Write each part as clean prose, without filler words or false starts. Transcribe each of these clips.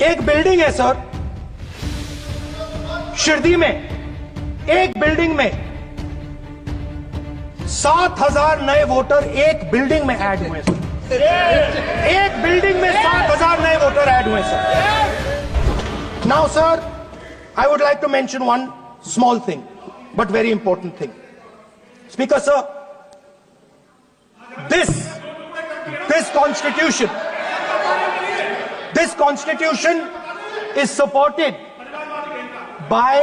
एक बिल्डिंग है सर शिरडी में, एक बिल्डिंग में 7,000 नए वोटर एक बिल्डिंग में ऐड हुए सर। एक बिल्डिंग में 7,000 नए वोटर ऐड हुए sir. Now sir, I would like to mention one small thing but very important thing. Speaker sir, this constitution is supported by,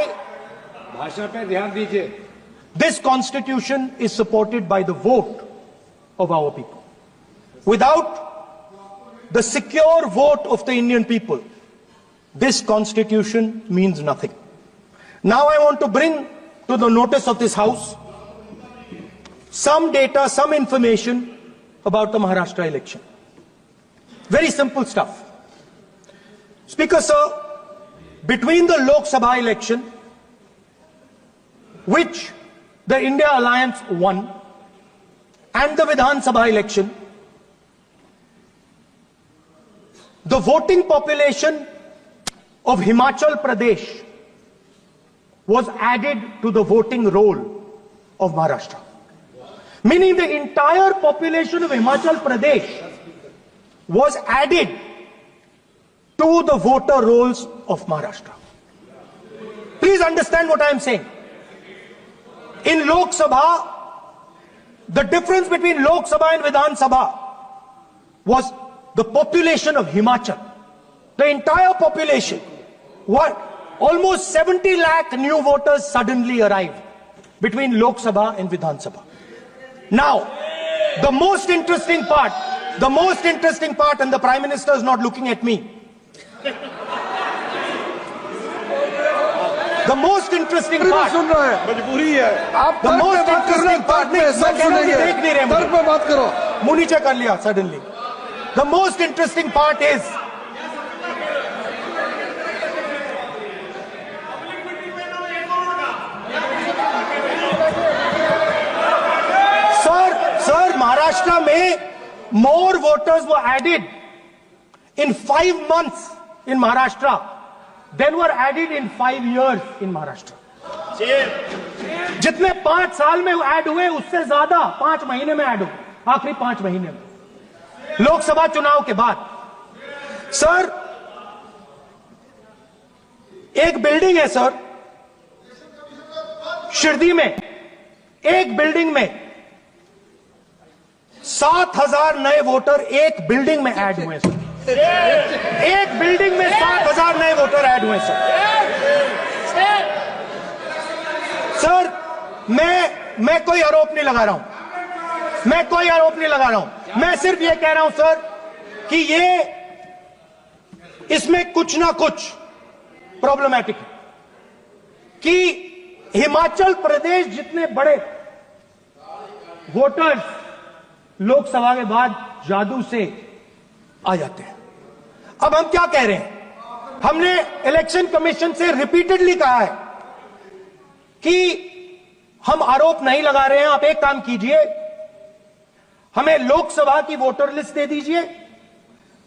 भाषा पे ध्यान दीजिए, this constitution is supported by the vote of our people. Without the secure vote of the Indian people, this constitution means nothing. Now I want to bring to the notice of this House some data, some information about the Maharashtra election. Very simple stuff. Speaker sir, between the Lok Sabha election, which the India Alliance won, and the Vidhan Sabha election, the voting population of Himachal Pradesh was added to the voting roll of Maharashtra. Meaning the entire population of Himachal Pradesh was added to the voter rolls of Maharashtra. Please understand what I am saying. In Lok Sabha, the difference between Lok Sabha and Vidhan Sabha was the population of Himachal. The entire population. What? Almost 70 lakh new voters suddenly arrived between Lok Sabha and Vidhan Sabha. Now, the most interesting part, and the Prime Minister is not looking at me. The most interesting part, मजबूरी है। the most interesting part, मुंह नीचे कर लिया suddenly. The most interesting part is, Maharashtra में more voters were added in 5 months in Maharashtra than were added in 5 years in Maharashtra. जितने 5 साल में ऐड हुए उससे ज्यादा 5 महीने में ऐड हुए, आखिरी 5 महीने में लोकसभा चुनाव के बाद। सर, एक बिल्डिंग है सर शिरडी में, एक बिल्डिंग में 7,000 नए वोटर एक बिल्डिंग में ऐड हुए सर। एक बिल्डिंग में 7,000 नए वोटर ऐड हुए सर। सर, मैं कोई आरोप नहीं लगा रहा हूं, मैं कोई आरोप नहीं लगा रहा हूं, मैं सिर्फ ये कह रहा हूं सर कि ये इसमें कुछ ना कुछ प्रॉब्लमैटिक है कि हिमाचल प्रदेश जितने बड़े वोटर्स लोकसभा के बाद जादू से आ जाते हैं। अब हम क्या कह रहे हैं, हमने इलेक्शन कमीशन से रिपीटेडली कहा है कि हम आरोप नहीं लगा रहे हैं, आप एक काम कीजिए, हमें लोकसभा की वोटर लिस्ट दे दीजिए,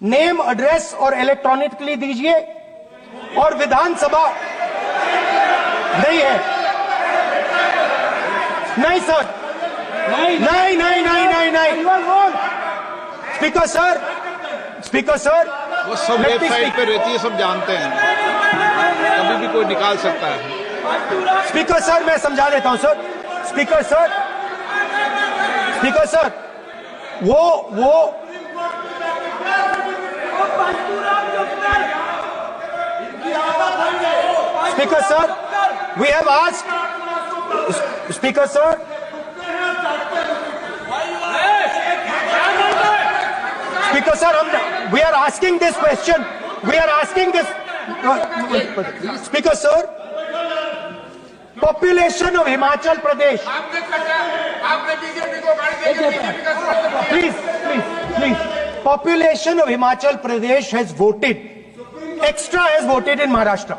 नेम एड्रेस और इलेक्ट्रॉनिकली दीजिए, और विधानसभा नहीं है, नहीं सर, नहीं नहीं नहीं नहीं नहीं नहीं स्पीकर सर वो सब वेबसाइट पे रहती है, सब जानते हैं, कभी भी कोई निकाल सकता है। स्पीकर सर, मैं समझा देता हूं सर। स्पीकर सर, वो speaker sir, we have asked, speaker sir, Speaker sir, we are asking this question. We are asking this. Speaker sir, population of Himachal Pradesh. Please. Population of Himachal Pradesh has voted. Extra has voted in Maharashtra.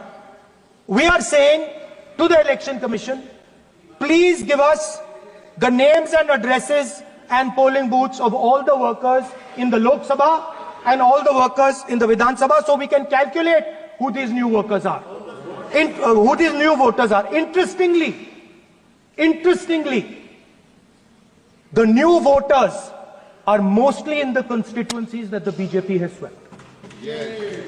We are saying to the Election Commission, please give us the names and addresses and polling booths of all the workers in the Lok Sabha and all the workers in the Vidhan Sabha, so we can calculate who these new workers are, who these new voters are. Interestingly, the new voters are mostly in the constituencies that the BJP has swept.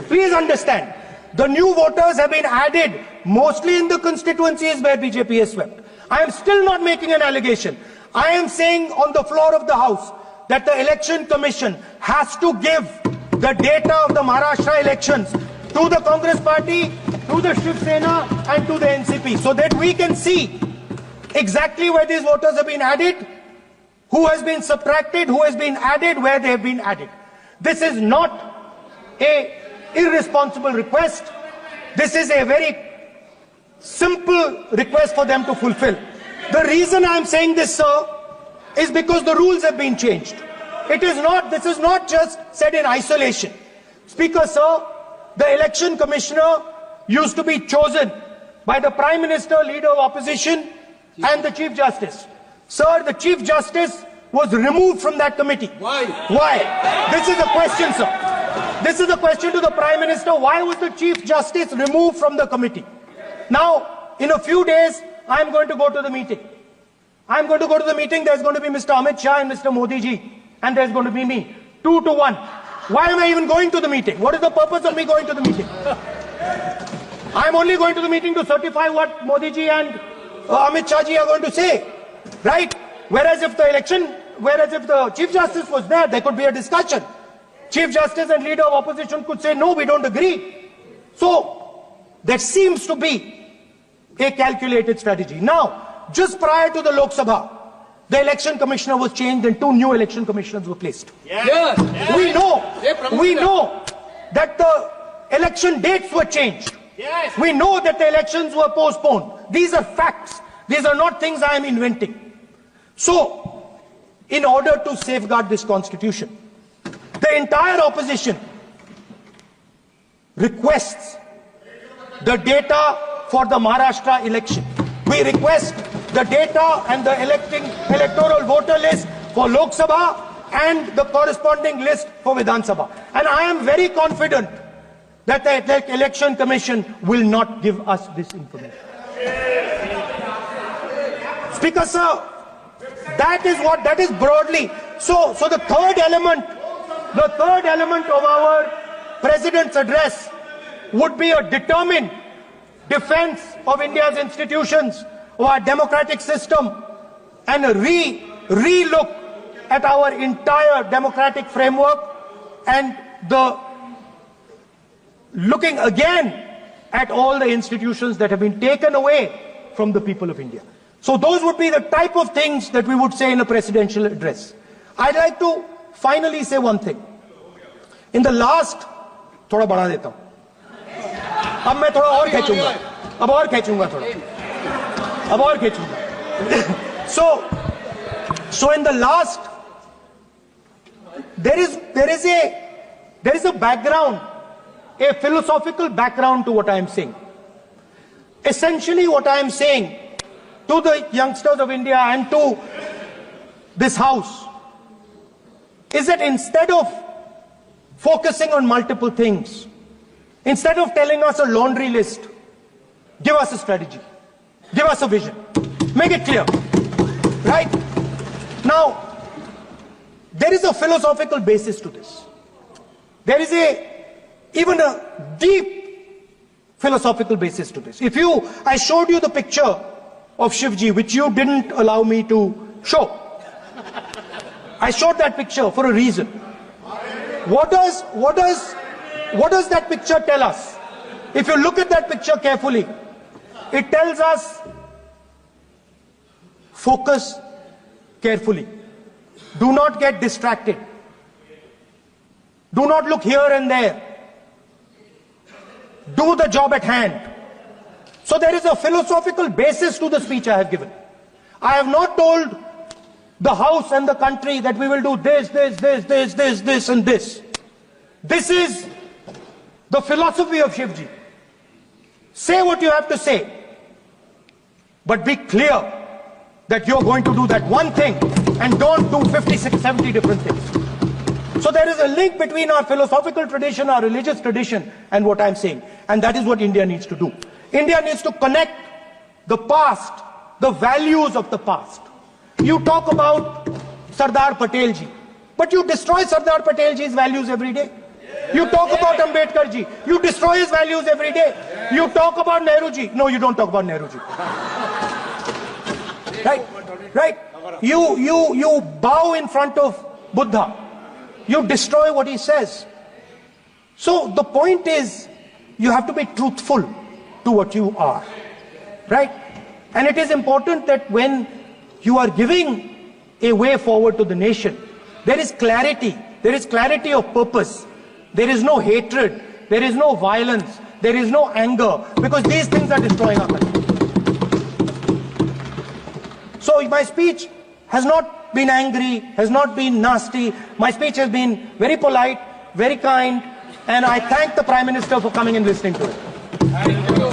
Please understand, the new voters have been added mostly in the constituencies where BJP has swept. I am still not making an allegation. I am saying on the floor of the House that the Election Commission has to give the data of the Maharashtra elections to the Congress Party, to the Shiv Sena and to the NCP, so that we can see exactly where these voters have been added, who has been subtracted, who has been added, where they have been added. This is not an irresponsible request. This is a very simple request for them to fulfill. The reason I am saying this, sir, is because the rules have been changed. This is not just said in isolation. Speaker, sir, the election commissioner used to be chosen by the Prime Minister, Leader of Opposition, and the Chief Justice. Sir, the Chief Justice was removed from that committee. Why? Why? This is a question, sir. This is a question to the Prime Minister. Why was the Chief Justice removed from the committee? Now, in a few days, I am going to go to the meeting. I am going to go to the meeting. There's going to be Mr. Amit Shah and Mr. Modi ji. And there's going to be me. 2 to 1. Why am I even going to the meeting? What is the purpose of me going to the meeting? I'm only going to the meeting to certify what Modi ji and Amit Shah ji are going to say. Right? Whereas if the Chief Justice was there, there could be a discussion. Chief Justice and Leader of Opposition could say, no, we don't agree. So, there seems to be a calculated strategy. Now, just prior to the Lok Sabha, the election commissioner was changed and 2 new election commissioners were placed. Yes. We know that the election dates were changed. Yes. We know that the elections were postponed. These are facts. These are not things I am inventing. So, in order to safeguard this constitution, the entire opposition requests the data for the Maharashtra election. We request the data and the electoral voter list for Lok Sabha and the corresponding list for Vidhan Sabha. And I am very confident that the Election Commission will not give us this information. Speaker, sir, that is broadly. So the third element of our President's address would be a determined defense of India's institutions, of our democratic system, and a re-look at our entire democratic framework, and the looking again at all the institutions that have been taken away from the people of India. So those would be the type of things that we would say in a presidential address. I'd like to finally say one thing. In the last, थोड़ा बढ़ा देता हूँ. अब मैं थोड़ा और खींचूंगा. अब और खींचूंगा थोड़ा. अब और खींचूंगा. So in the last, there is a background, a philosophical background to what I am saying. Essentially, what I am saying to the youngsters of India and to this House is that instead of focusing on multiple things, instead of telling us a laundry list, give us a strategy, give us a vision, make it clear, right? Now, there is a philosophical basis to this. There is even a deep philosophical basis to this. I showed you the picture of Shivji, which you didn't allow me to show. I showed that picture for a reason. What does that picture tell us? If you look at that picture carefully, it tells us focus carefully. Do not get distracted. Do not look here and there. Do the job at hand. So there is a philosophical basis to the speech I have given. I have not told the House and the country that we will do this and this. This is the philosophy of Shivji. Say what you have to say, but be clear that you're going to do that one thing and don't do 56, 70 different things. So there is a link between our philosophical tradition, our religious tradition, and what I'm saying. And that is what India needs to do. India needs to connect the past, the values of the past. You talk about Sardar Patel ji, but you destroy Sardar Patel ji's values every day. You talk about Ambedkar ji, you destroy his values every day. You talk about Nehru ji. No, you don't talk about Nehru ji. Right? You bow in front of Buddha. You destroy what he says. So the point is, you have to be truthful to what you are. Right? And it is important that when you are giving a way forward to the nation, there is clarity. There is clarity of purpose. There is no hatred. There is no violence. There is no anger. Because these things are destroying our country. So my speech has not been angry, has not been nasty. My speech has been very polite, very kind. And I thank the Prime Minister for coming and listening to it.